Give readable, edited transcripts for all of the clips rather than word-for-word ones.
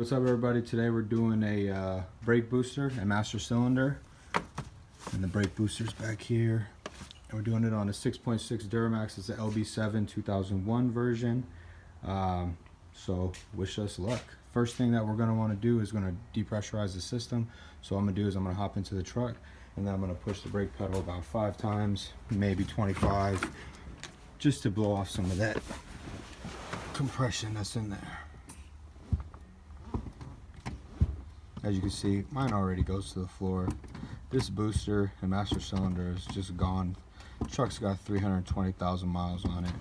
What's up, everybody? Today we're doing a brake booster and master cylinder, and the brake booster's back here, and we're doing it on a 6.6 Duramax. It's the LB7 2001 version. So wish us luck. First thing that we're going to want to do is going to depressurize the system. So what I'm going to do is I'm going to hop into the truck, and then I'm going to push the brake pedal about 5 times, maybe 25, just to blow off some of that compression that's in there. As you can see, mine already goes to the floor. This booster and master cylinder is just gone. The truck's got 320,000 miles on it.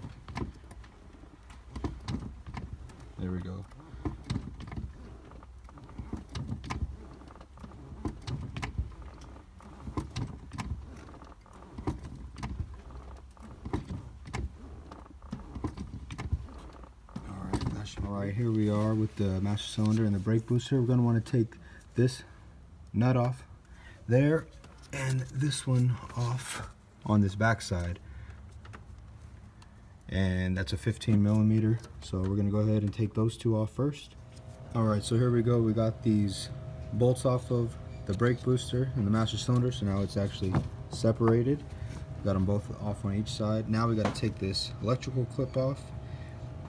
There we go. Alright, here we are with the master cylinder and the brake booster. We're going to want to take this nut off there and this one off on this back side, and that's a 15 millimeter. So we're going to go ahead and take those two off first. Alright, so here we go. We got these bolts off of the brake booster and the master cylinder, so now it's actually separated. Got them both off on each side. Now we got to take this electrical clip off,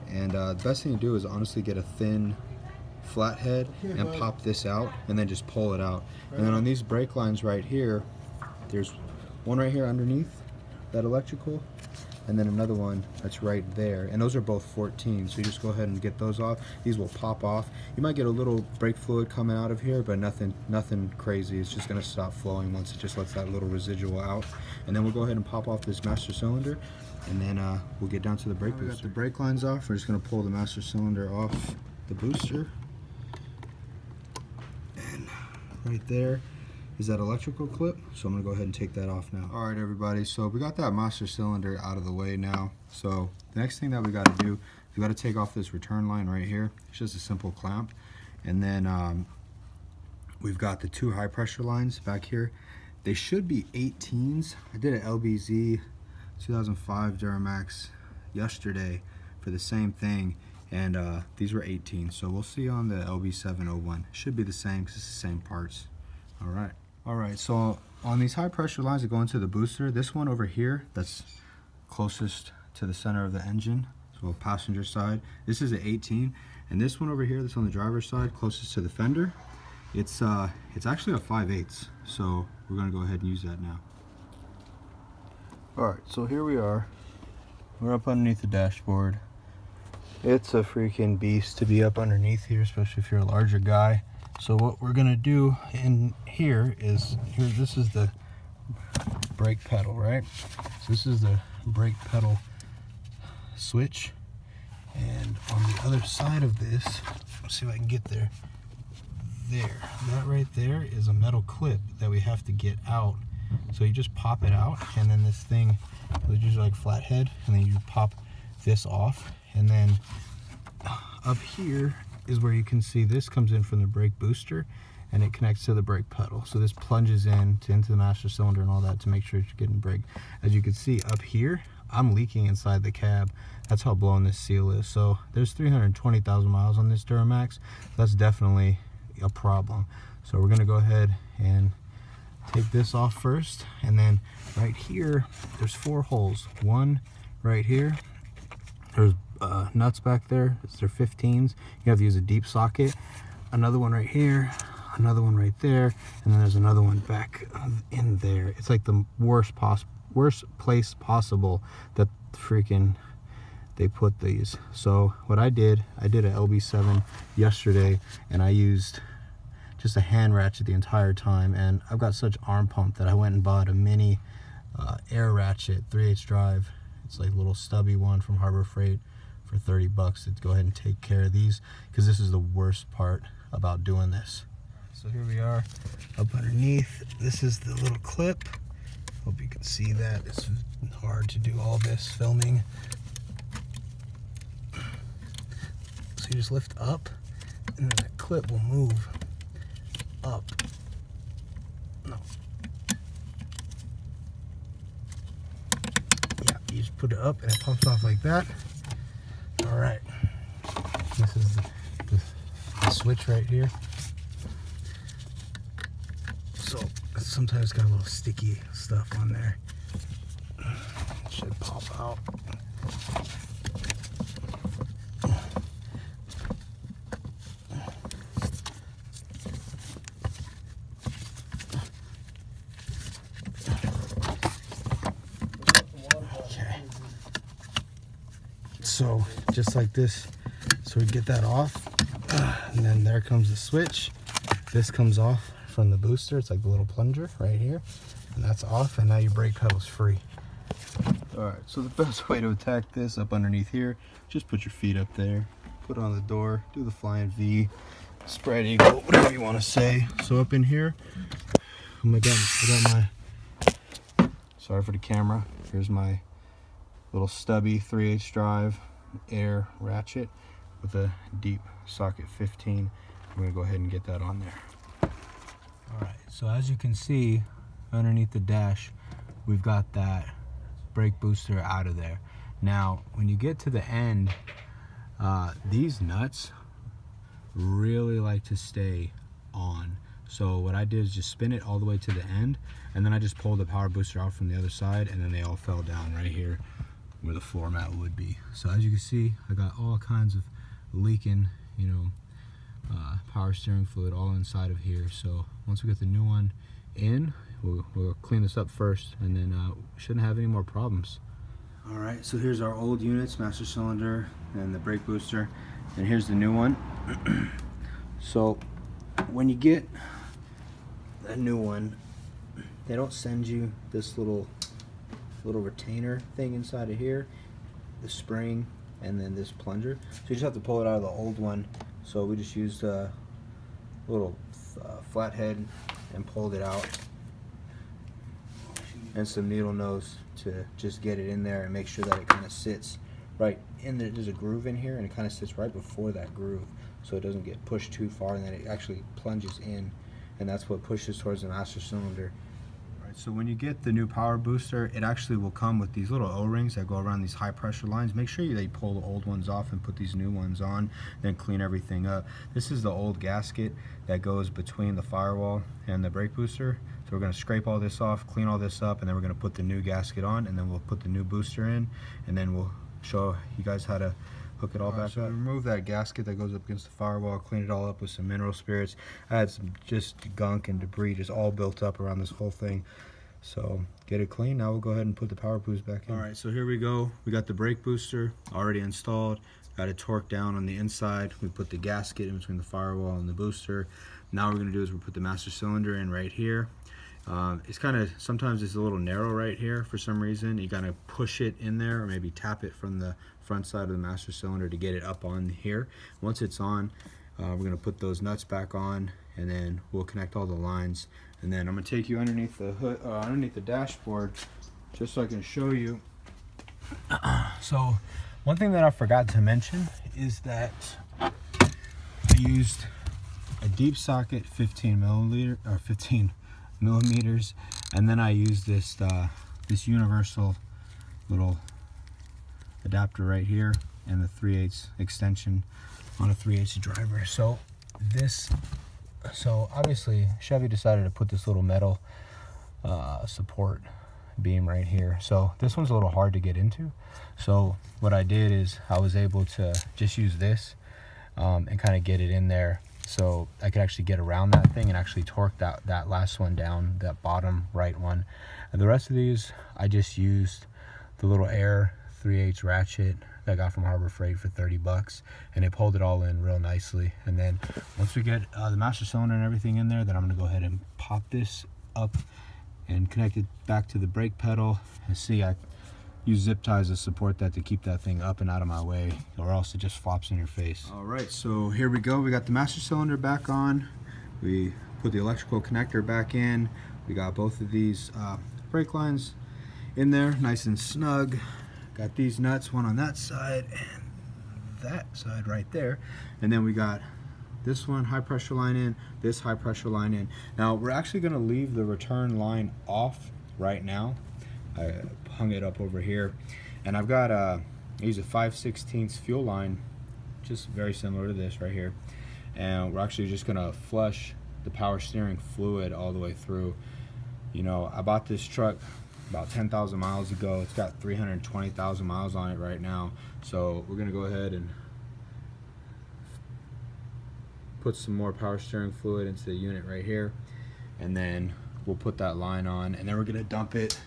and the best thing to do is honestly get a thin flathead and pop this out and then just pull it out. And then on these brake lines right here, there's one right here underneath that electrical, and then another one that's right there, and those are both 14, so you just go ahead and get those off. These will pop off. You might get a little brake fluid coming out of here, but nothing crazy. It's just going to stop flowing once it just lets that little residual out. And then we'll go ahead and pop off this master cylinder, and then we'll get down to the brake booster. We got the brake lines off. We're just going to pull the master cylinder off the booster, and right there is that electrical clip, so I'm going to go ahead and take that off now. Alright, everybody, so we got that master cylinder out of the way now. So the next thing that we got to do is we got to take off this return line right here. It's just a simple clamp, and then we've got the two high pressure lines back here. They should be 18s. I did an LB7 2005 Duramax yesterday for the same thing, and these were 18, so we'll see on the LB701. Should be the same because it's the same parts. Alright, so on these high pressure lines that go into the booster, this one over here that's closest to the center of the engine, so passenger side, this is an 18, and this one over here that's on the driver's side closest to the fender, it's actually a 5/8, so we're going to go ahead and use that now. Alright, so here we are. We're up underneath the dashboard. It's a freaking beast to be up underneath here, especially if you're a larger guy. So what we're gonna do in here is, this is the brake pedal, right? So this is the brake pedal switch, and on the other side of this, let's see if I can get there. That right there is a metal clip that we have to get out. So you just pop it out, and then this thing is usually like flathead, and then you pop this off, and then up here is where you can see this comes in from the brake booster, and it connects to the brake pedal. So this plunges into the master cylinder and all that to make sure you're getting brake. As you can see up here, I'm leaking inside the cab. That's how blown this seal is. So there's 320,000 miles on this Duramax. That's definitely a problem. So we're gonna go ahead and take this off first, and then right here there's 4 holes. One right here, there's nuts back there. They're 15s. You have to use a deep socket. Another one right here, another one right there, and then there's another one back in there. It's like the worst place possible that freaking they put these. So what I did an LB7 yesterday, and I used just a hand ratchet the entire time, and I've got such arm pump that I went and bought a mini air ratchet 3/8 drive. It's like a little stubby one from Harbor Freight for 30 bucks to go ahead and take care of these, because this is the worst part about doing this. So here we are up underneath. This is the little clip. Hope you can see that. It's hard to do all this filming. So you just lift up, and then that clip will move up. No. Yeah, you just put it up and it pops off like that. Alright. This is the switch right here. So sometimes got a little sticky stuff on there. It should pop out. Okay. So just like this, so we get that off, and then there comes the switch. This comes off from the booster. It's like the little plunger right here, and that's off, and now your brake pedal's free. All right, so the best way to attack this up underneath here, just put your feet up there, put it on the door, do the flying V, spread eagle, whatever you want to say. So up in here, oh my God, I got my, sorry for the camera, here's my little stubby 3/8 drive air ratchet with a deep socket 15. I'm gonna go ahead and get that on there. All right, so as you can see underneath the dash, we've got that brake booster out of there. Now, when you get to the end, these nuts really like to stay on. So what I did is just spin it all the way to the end, and then I just pulled the power booster out from the other side, and then they all fell down right here where the floor mat would be. So as you can see, I got all kinds of leaking, you know, power steering fluid all inside of here. So once we get the new one in, we'll clean this up first, and then shouldn't have any more problems. All right, so here's our old units, master cylinder and the brake booster, and here's the new one. So when you get a new one, they don't send you this little retainer thing inside of here, the spring, and then this plunger. So you just have to pull it out of the old one. So we just used a little flathead and pulled it out, and some needle nose to just get it in there and make sure that it kind of sits right in there. There's a groove in here, and it kind of sits right before that groove, so it doesn't get pushed too far, and then it actually plunges in, and that's what pushes towards the master cylinder. Right, so when you get the new power booster, it actually will come with these little O-rings that go around these high pressure lines. Make sure they pull the old ones off and put these new ones on, then clean everything up. This is the old gasket that goes between the firewall and the brake booster. So we're going to scrape all this off, clean all this up, and then we're going to put the new gasket on, and then we'll put the new booster in, and then we'll show you guys how to hook it all back up. Remove that gasket that goes up against the firewall, clean it all up with some mineral spirits. I had some just gunk and debris just all built up around this whole thing. So get it clean. Now we'll go ahead and put the power boost back in. All right, so here we go. We got the brake booster already installed. Got it torqued down on the inside. We put the gasket in between the firewall and the booster. Now what we're gonna do is we'll put the master cylinder in right here. It's kind of, sometimes it's a little narrow right here for some reason. You gotta push it in there, or maybe tap it from the front side of the master cylinder to get it up on here. Once it's on, we're gonna put those nuts back on, and then we'll connect all the lines. And then I'm gonna take you underneath the hood, underneath the dashboard, just so I can show you. So one thing that I forgot to mention is that I used a deep socket 15 millimeters, and then I used this this universal little adapter right here, and the 3/8 extension on a 3/8 driver. So obviously Chevy decided to put this little metal support beam right here. So this one's a little hard to get into. So what I did is I was able to just use this and kind of get it in there, so I could actually get around that thing and actually torque that last one down, that bottom right one. And the rest of these, I just used the little air 3/8 ratchet that I got from Harbor Freight for 30 bucks, and it pulled it all in real nicely. And then once we get the master cylinder and everything in there, then I'm gonna go ahead and pop this up and connect it back to the brake pedal. And see, I use zip ties to support that, to keep that thing up and out of my way, or else it just flops in your face. All right, so here we go. We got the master cylinder back on. We put the electrical connector back in. We got both of these brake lines in there, nice and snug. Got these nuts, one on that side and that side right there. And then we got this one high pressure line in, this high pressure line in. Now we're actually gonna leave the return line off right now. I hung it up over here, and I've got I use a 5/16 fuel line, just very similar to this right here. and we're actually just gonna flush the power steering fluid all the way through. You know, I bought this truck about 10,000 miles ago. It's got 320,000 miles on it right now. So we're gonna go ahead and put some more power steering fluid into the unit right here, and then we'll put that line on, and then we're gonna dump it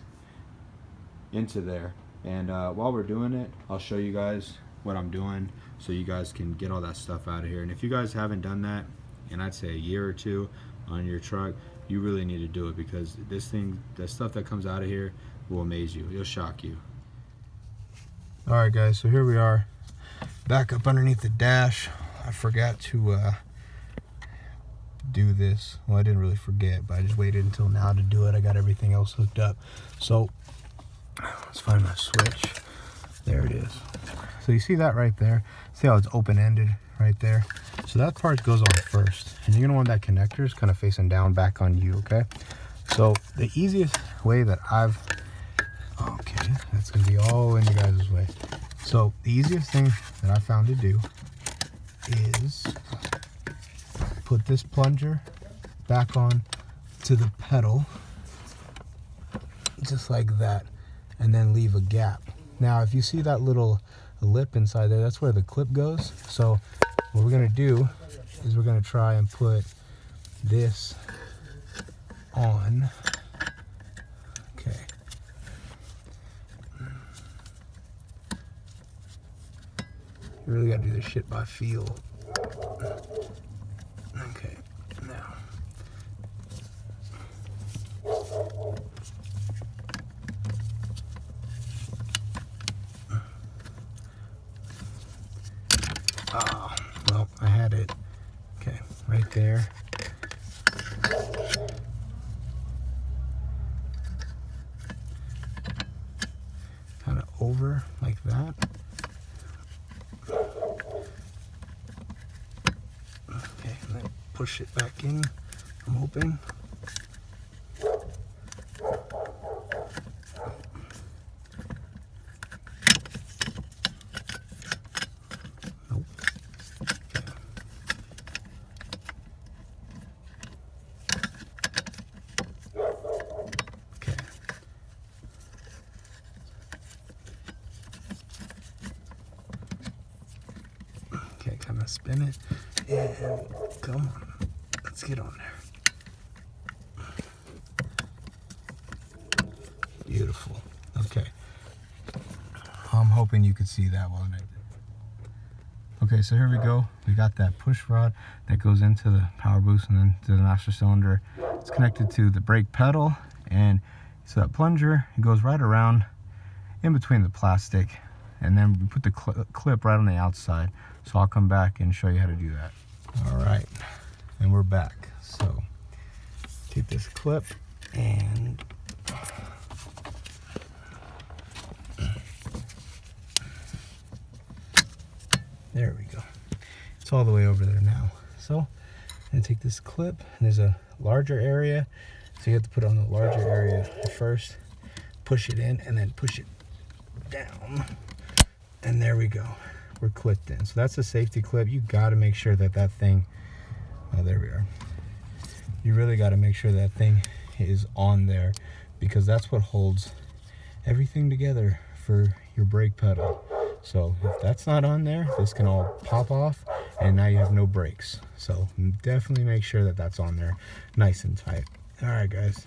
into there. And while we're doing it, I'll show you guys what I'm doing so you guys can get all that stuff out of here. And if you guys haven't done that in, I'd say, a year or two on your truck, you really need to do it, because this thing, the stuff that comes out of here will amaze you. It'll shock you. All right guys, so here we are back up underneath the dash. I forgot to do this. Well, I didn't really forget, but I just waited until now to do it. I got everything else hooked up. So let's find my switch. There it is. So you see that right there? See how it's open-ended right there? So that part goes on first, and you're gonna want that connectors kind of facing down back on you, okay? So the easiest way that I've, okay, that's gonna be all in you guys' way. So the easiest thing that I found to do is put this plunger back on to the pedal, just like that, and then leave a gap. Now, if you see that little lip inside there, that's where the clip goes. So what we're gonna do is we're gonna try and put this on. Okay. You really gotta do this shit by feel. Okay, now. Oh, well, I had it. Okay, right there. Kind of over like that. Okay, and then push it back in, I'm hoping. Nope. Okay. Okay, kind of spin it, and come on, let's get on there. Beautiful. Okay. I'm hoping you could see that well. Okay, so here we go. We got that push rod that goes into the power boost and then to the master cylinder. It's connected to the brake pedal, and so that plunger, it goes right around in between the plastic, and then we put the clip right on the outside. So I'll come back and show you how to do that. All right, and we're back. So take this clip and there we go. It's all the way over there now. So I'm gonna take this clip, and there's a larger area, so you have to put it on the larger area first, push it in, and then push it down, and there we go. We're clipped in. So that's a safety clip. You got to make sure that that thing, oh, there we are. You really got to make sure that thing is on there, because that's what holds everything together for your brake pedal. So if that's not on there, this can all pop off, and now you have no brakes. So definitely make sure that that's on there nice and tight. All right, guys.